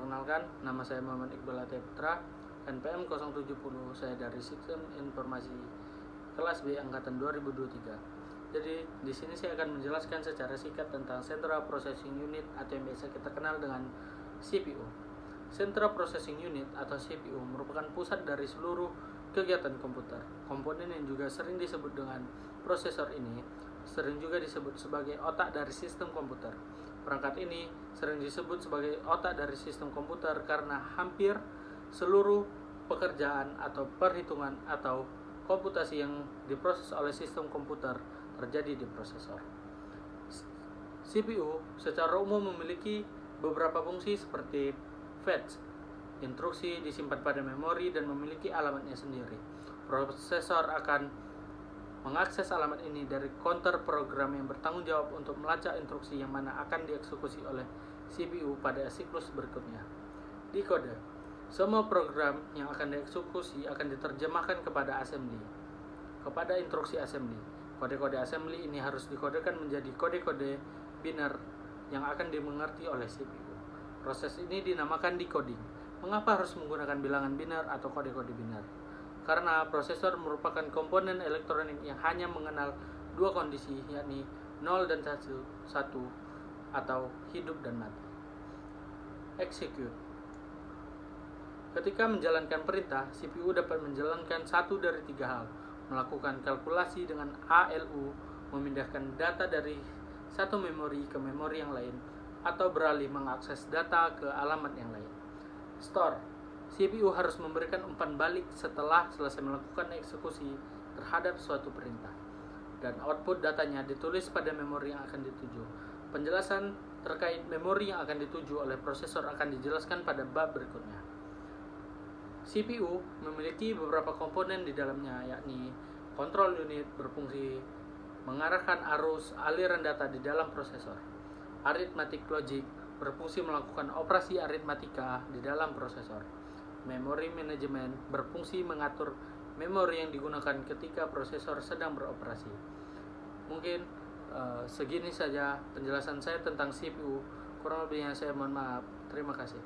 Perkenalkan, nama saya Muhammad Iqbal Putra, NPM 070, saya dari Sistem Informasi kelas B angkatan 2023. Jadi, di sini saya akan menjelaskan secara singkat tentang Central Processing Unit atau yang biasa kita kenal dengan CPU. Central Processing Unit atau CPU merupakan pusat dari seluruh kegiatan komputer. Komponen yang juga sering disebut dengan prosesor ini sering juga disebut sebagai otak dari sistem komputer. Perangkat ini sering disebut sebagai otak dari sistem komputer karena hampir seluruh pekerjaan atau perhitungan atau komputasi yang diproses oleh sistem komputer terjadi di prosesor. CPU secara umum memiliki beberapa fungsi seperti fetch, instruksi disimpan pada memori dan memiliki alamatnya sendiri. Prosesor akan mengakses alamat ini dari counter program yang bertanggung jawab untuk melacak instruksi yang mana akan dieksekusi oleh CPU pada siklus berikutnya. Decoder. Semua program yang akan dieksekusi akan diterjemahkan kepada instruksi assembly. Kode-kode assembly ini harus dikodekan menjadi kode-kode biner yang akan dimengerti oleh CPU. Proses ini dinamakan decoding. Mengapa harus menggunakan bilangan biner atau kode-kode biner? Karena prosesor merupakan komponen elektronik yang hanya mengenal dua kondisi, yakni 0 dan 1 atau hidup dan mati. Execute. Ketika menjalankan perintah, CPU dapat menjalankan satu dari tiga hal: melakukan kalkulasi dengan ALU, memindahkan data dari satu memori ke memori yang lain, atau beralih mengakses data ke alamat yang lain. Store. CPU harus memberikan umpan balik setelah selesai melakukan eksekusi terhadap suatu perintah, dan output datanya ditulis pada memori yang akan dituju. Penjelasan terkait memori yang akan dituju oleh prosesor akan dijelaskan pada bab berikutnya. CPU memiliki beberapa komponen di dalamnya, yakni control unit berfungsi mengarahkan arus aliran data di dalam prosesor. Arithmetic logic berfungsi melakukan operasi aritmatika di dalam prosesor. Memory management berfungsi mengatur memori yang digunakan ketika prosesor sedang beroperasi. Mungkin segini saja penjelasan saya tentang CPU. Kurang lebihnya saya mohon maaf. Terima kasih.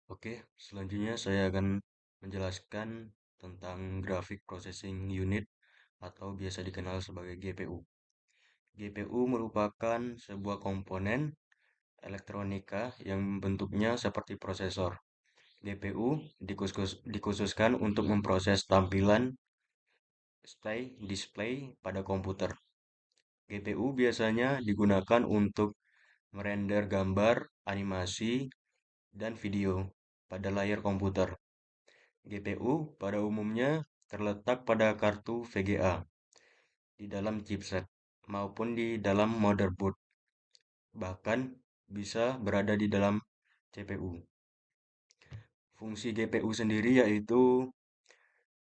Oke, selanjutnya saya akan menjelaskan tentang Graphic Processing Unit atau biasa dikenal sebagai GPU. GPU merupakan sebuah komponen elektronika yang bentuknya seperti prosesor. GPU dikhususkan untuk memproses tampilan display pada komputer. GPU biasanya digunakan untuk merender gambar, animasi, dan video pada layar komputer. GPU pada umumnya terletak pada kartu VGA di dalam chipset maupun di dalam motherboard, bahkan bisa berada di dalam CPU. Fungsi GPU sendiri yaitu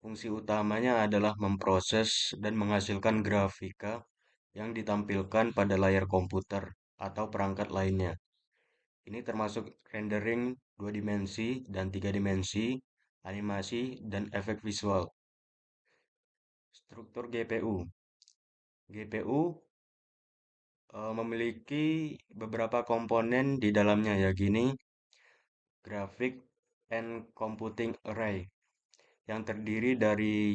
fungsi utamanya adalah memproses dan menghasilkan grafika yang ditampilkan pada layar komputer atau perangkat lainnya. Ini termasuk rendering 2 dimensi dan 3 dimensi, animasi, dan efek visual. Struktur GPU. GPU memiliki beberapa komponen di dalamnya, ya gini: Graphic and Computing Array yang terdiri dari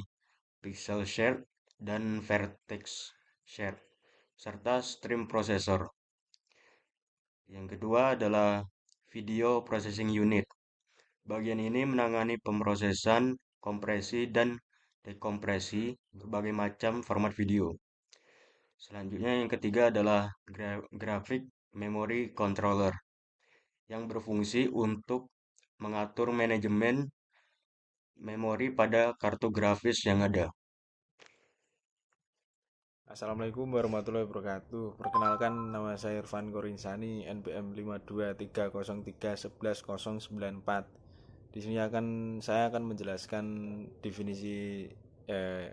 pixel share dan vertex share serta stream processor. Yang kedua adalah Video Processing Unit. Bagian ini menangani pemrosesan, kompresi, dan dekompresi berbagai macam format video. Selanjutnya yang ketiga adalah Graphic Memory Controller yang berfungsi untuk mengatur manajemen memori pada kartu grafis yang ada. Assalamualaikum warahmatullahi wabarakatuh. Perkenalkan, nama saya Irfan Korinsani, NPM 5230311094. Di sini saya akan menjelaskan definisi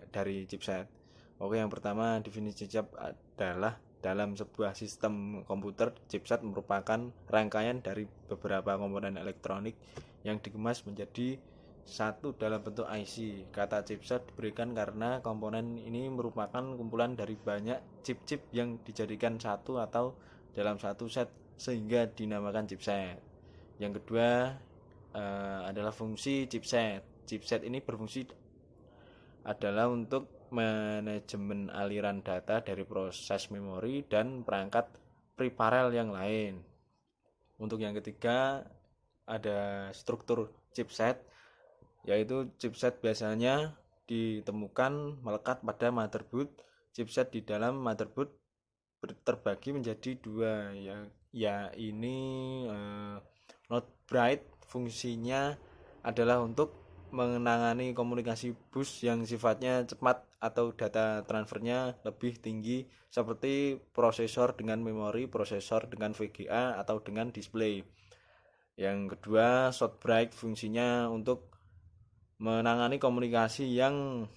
dari chipset. Oke, yang pertama, definisi chip adalah dalam sebuah sistem komputer, chipset merupakan rangkaian dari beberapa komponen elektronik yang dikemas menjadi satu dalam bentuk IC. Kata chipset diberikan karena komponen ini merupakan kumpulan dari banyak chip-chip yang dijadikan satu atau dalam satu set sehingga dinamakan chipset. Yang kedua adalah fungsi chipset. Chipset ini berfungsi adalah untuk manajemen aliran data dari proses memori dan perangkat preparel yang lain. Untuk yang ketiga ada struktur chipset, yaitu chipset biasanya ditemukan melekat pada motherboard. Chipset di dalam motherboard terbagi menjadi dua, ini not bright. Fungsinya adalah untuk menangani komunikasi bus yang sifatnya cepat atau data transfernya lebih tinggi, seperti prosesor dengan memori, prosesor dengan VGA, atau dengan display. Yang kedua, short bright, fungsinya untuk menangani komunikasi yang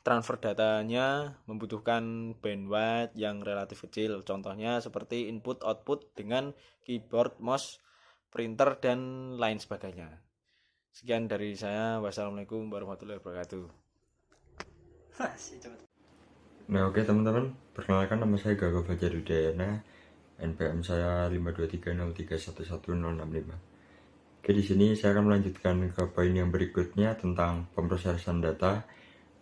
transfer datanya membutuhkan bandwidth yang relatif kecil. Contohnya seperti input output dengan keyboard, mouse, printer, dan lain sebagainya. Sekian dari saya. Wassalamualaikum warahmatullahi wabarakatuh. Nah, oke teman-teman, perkenalkan nama saya Gago Fajar Udayana, NPM saya 52303111065. Oke, di sini saya akan melanjutkan ke poin yang berikutnya tentang pemrosesan data.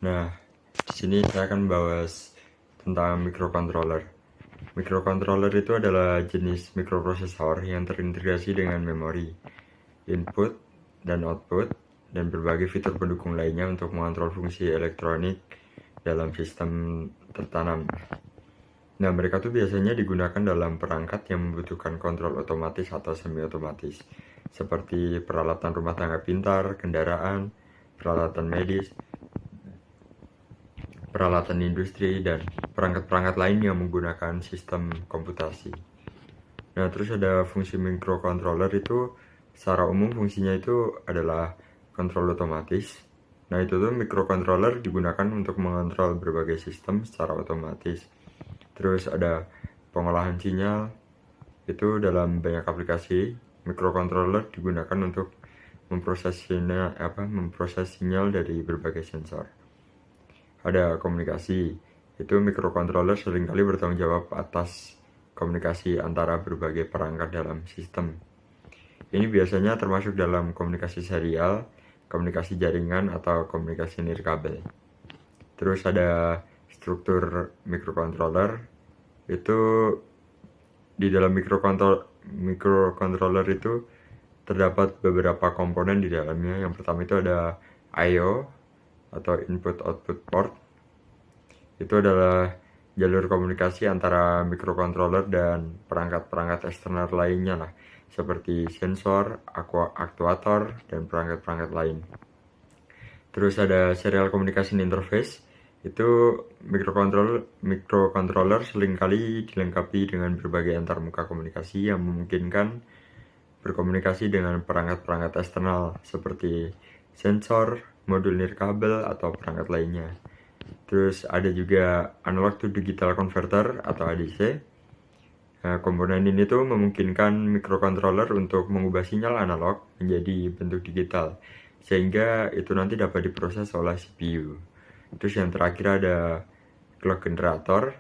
Nah, di sini saya akan membahas tentang microcontroller. Microcontroller itu adalah jenis mikroprosesor yang terintegrasi dengan memori, input dan output, dan berbagai fitur pendukung lainnya untuk mengontrol fungsi elektronik dalam sistem tertanam. Nah, mereka tuh biasanya digunakan dalam perangkat yang membutuhkan kontrol otomatis atau semi-otomatis, seperti peralatan rumah tangga pintar, kendaraan, peralatan medis, peralatan industri, dan perangkat-perangkat lain yang menggunakan sistem komputasi. Nah, terus ada fungsi microcontroller itu secara umum fungsinya itu adalah kontrol otomatis. Nah, itu tuh microcontroller digunakan untuk mengontrol berbagai sistem secara otomatis. Terus ada pengolahan sinyal. Itu dalam banyak aplikasi, microcontroller digunakan untuk memproses sinyal dari berbagai sensor. Ada komunikasi. Itu microcontroller seringkali bertanggung jawab atas komunikasi antara berbagai perangkat dalam sistem. Ini biasanya termasuk dalam komunikasi serial, komunikasi jaringan, atau komunikasi nirkabel. Terus ada struktur microcontroller. Itu di dalam microcontroller itu terdapat beberapa komponen di dalamnya. Yang pertama itu ada I/O atau input output port. Itu adalah jalur komunikasi antara microcontroller dan perangkat-perangkat eksternal lainnya lah, seperti sensor, aktuator, dan perangkat-perangkat lain. Terus ada serial communication interface. Itu microcontroller seringkali dilengkapi dengan berbagai antarmuka komunikasi yang memungkinkan berkomunikasi dengan perangkat-perangkat eksternal seperti sensor, modul nirkabel, atau perangkat lainnya. Terus ada juga analog to digital converter atau ADC. Nah, komponen ini tuh memungkinkan microcontroller untuk mengubah sinyal analog menjadi bentuk digital, sehingga itu nanti dapat diproses oleh CPU. Terus yang terakhir ada clock generator.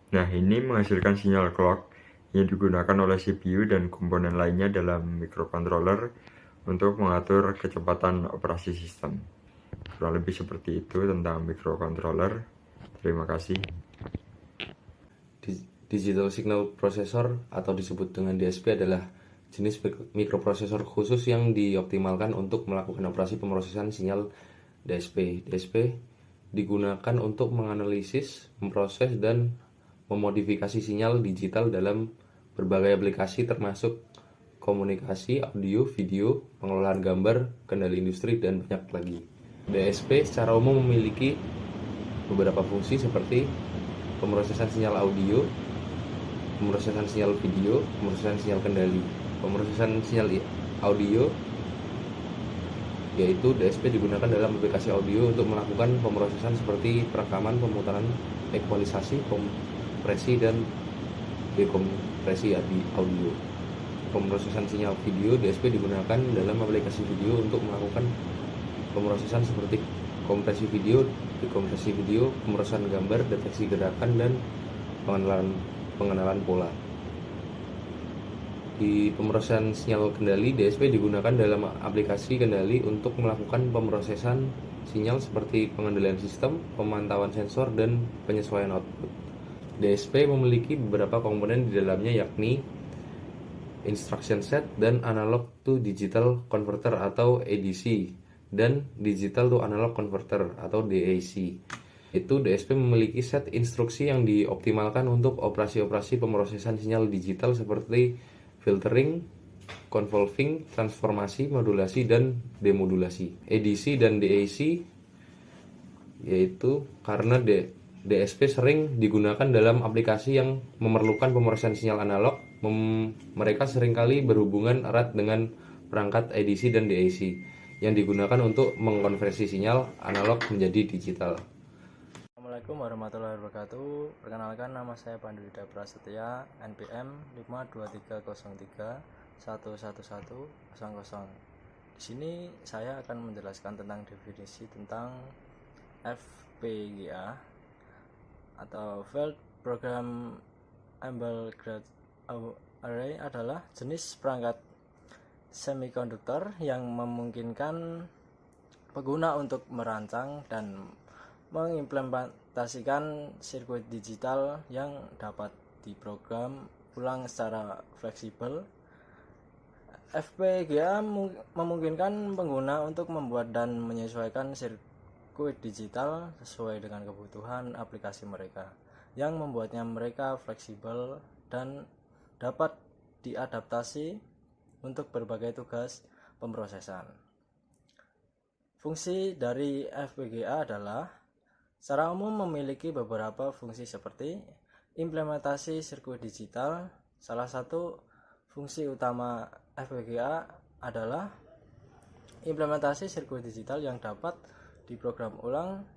Nah, ini menghasilkan sinyal clock yang digunakan oleh CPU dan komponen lainnya dalam microcontroller untuk mengatur kecepatan operasi sistem. Kurang lebih seperti itu tentang microcontroller. Terima kasih. Digital Signal Processor atau disebut dengan DSP adalah jenis mikroprosesor khusus yang dioptimalkan untuk melakukan operasi pemrosesan sinyal DSP. DSP digunakan untuk menganalisis, memproses, dan memodifikasi sinyal digital dalam berbagai aplikasi termasuk komunikasi, audio, video, pengelolaan gambar, kendali industri, dan banyak lagi. DSP secara umum memiliki beberapa fungsi seperti pemrosesan sinyal audio, pemrosesan sinyal video, pemrosesan sinyal kendali. Pemrosesan sinyal audio yaitu DSP digunakan dalam aplikasi audio untuk melakukan pemrosesan seperti perekaman, pemutaran, ekualisasi, kompresi, dan dekompresi audio. Pemrosesan sinyal video DSP digunakan dalam aplikasi video untuk melakukan pemrosesan seperti kompresi video, dekompresi video, pemrosesan gambar, deteksi gerakan, dan pengenalan pola. Di pemrosesan sinyal kendali, DSP digunakan dalam aplikasi kendali untuk melakukan pemrosesan sinyal seperti pengendalian sistem, pemantauan sensor, dan penyesuaian output. DSP memiliki beberapa komponen di dalamnya, yakni instruction set dan analog to digital converter atau ADC, dan digital to analog converter atau DAC. Itu DSP memiliki set instruksi yang dioptimalkan untuk operasi-operasi pemrosesan sinyal digital seperti filtering, convolving, transformasi, modulasi, dan demodulasi. ADC dan DAC yaitu karena DSP sering digunakan dalam aplikasi yang memerlukan pemrosesan sinyal analog. Mereka seringkali berhubungan erat dengan perangkat ADC dan DAC yang digunakan untuk mengkonversi sinyal analog menjadi digital. Assalamualaikum warahmatullahi wabarakatuh. Perkenalkan, nama saya Pandu Wida Prasetya, NPM 52303111000. Di sini saya akan menjelaskan tentang definisi tentang FPGA atau Field Program Able Graph Array adalah jenis perangkat semikonduktor yang memungkinkan pengguna untuk merancang dan mengimplementasikan sirkuit digital yang dapat diprogram ulang secara fleksibel. FPGA memungkinkan pengguna untuk membuat dan menyesuaikan sirkuit digital sesuai dengan kebutuhan aplikasi mereka, yang membuatnya mereka fleksibel dan dapat diadaptasi untuk berbagai tugas pemrosesan. Fungsi dari FPGA adalah secara umum memiliki beberapa fungsi seperti implementasi sirkuit digital. Salah satu fungsi utama FPGA adalah implementasi sirkuit digital yang dapat diprogram ulang.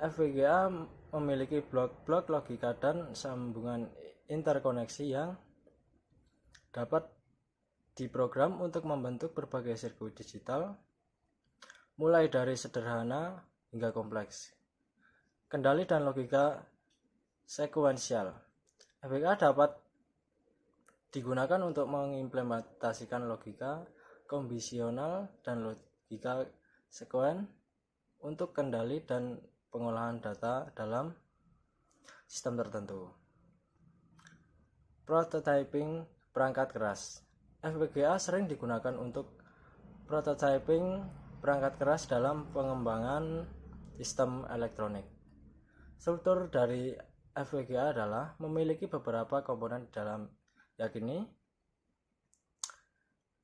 FPGA memiliki blok-blok logika dan sambungan interkoneksi yang dapat diprogram untuk membentuk berbagai sirkuit digital, mulai dari sederhana hingga kompleks. Kendali dan logika sekuensial. FPGA dapat digunakan untuk mengimplementasikan logika kombisional dan logika sekuen untuk kendali dan pengolahan data dalam sistem tertentu. Prototyping perangkat keras. FPGA sering digunakan untuk prototyping perangkat keras dalam pengembangan sistem elektronik. Struktur dari FPGA adalah memiliki beberapa komponen di dalam, yakni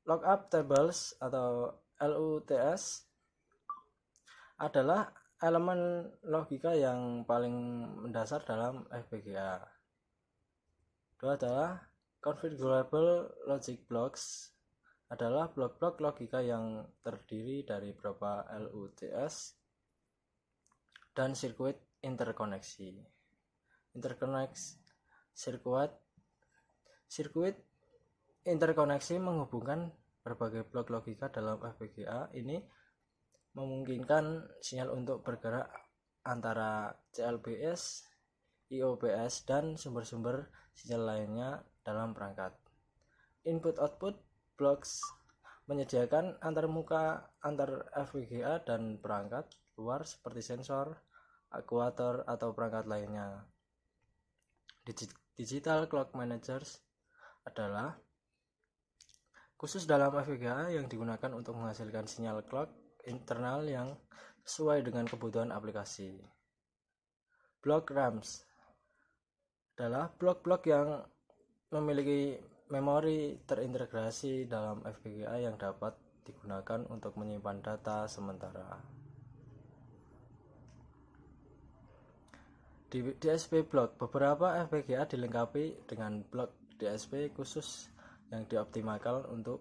lookup tables atau LUTS adalah elemen logika yang paling mendasar dalam FPGA. Kedua adalah configurable logic blocks, adalah blok-blok logika yang terdiri dari beberapa LUTS dan sirkuit interkoneksi. Sirkuit interkoneksi menghubungkan berbagai blok logika dalam FPGA. Ini memungkinkan sinyal untuk bergerak antara CLBS, IOPS, dan sumber-sumber sinyal lainnya dalam perangkat. Input-output blocks menyediakan antarmuka antar FPGA dan perangkat luar seperti sensor, aktuator, atau perangkat lainnya. Digital Clock Managers adalah khusus dalam FPGA yang digunakan untuk menghasilkan sinyal clock internal yang sesuai dengan kebutuhan aplikasi. Block RAMs adalah blok-blok yang memiliki memori terintegrasi dalam FPGA yang dapat digunakan untuk menyimpan data sementara. Di DSP block, beberapa FPGA dilengkapi dengan blok DSP khusus yang dioptimalkan untuk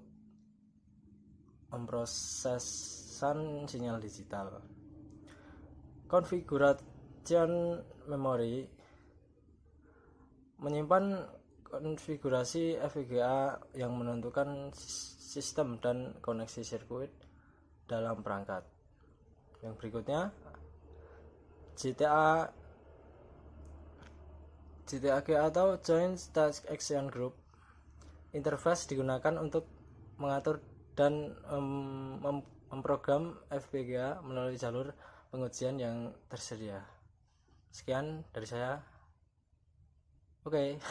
pemrosesan sinyal digital. Configuration memory menyimpan konfigurasi FPGA yang menentukan sistem dan koneksi sirkuit dalam perangkat. Yang berikutnya, GTAG atau Joint Task Action Group interface digunakan untuk mengatur dan memprogram FPGA melalui jalur pengujian yang tersedia. Sekian dari saya. Oke.